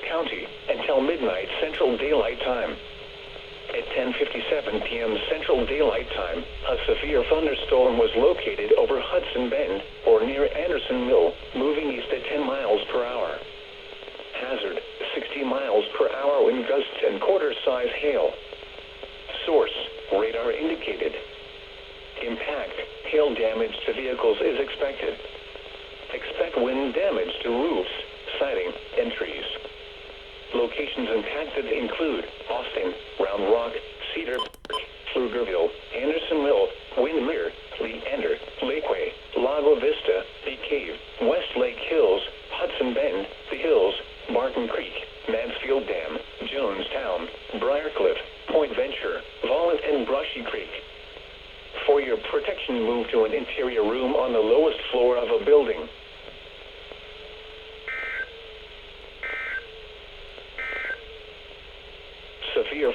County until midnight Central Daylight Time. At 10:57 p.m. Central Daylight Time, a severe thunderstorm was located over Hudson Bend, or near Anderson Mill, moving east at 10 miles per hour. Hazard, 60 miles per hour wind gusts and quarter-size hail. Source, radar indicated. Impact, hail damage to vehicles is expected. Expect wind damage to roofs, siding, and trees. Locations impacted include Austin, Round Rock, Cedar Park, Pflugerville, Anderson Mill, Windermere, Leander, Lakeway, Lago Vista, The Cave, West Lake Hills, Hudson Bend, The Hills, Barton Creek, Mansfield Dam, Jonestown, Briarcliff, Point Venture, Vollant, and Brushy Creek. For your protection, move to an interior room on the lowest floor of a building. Severe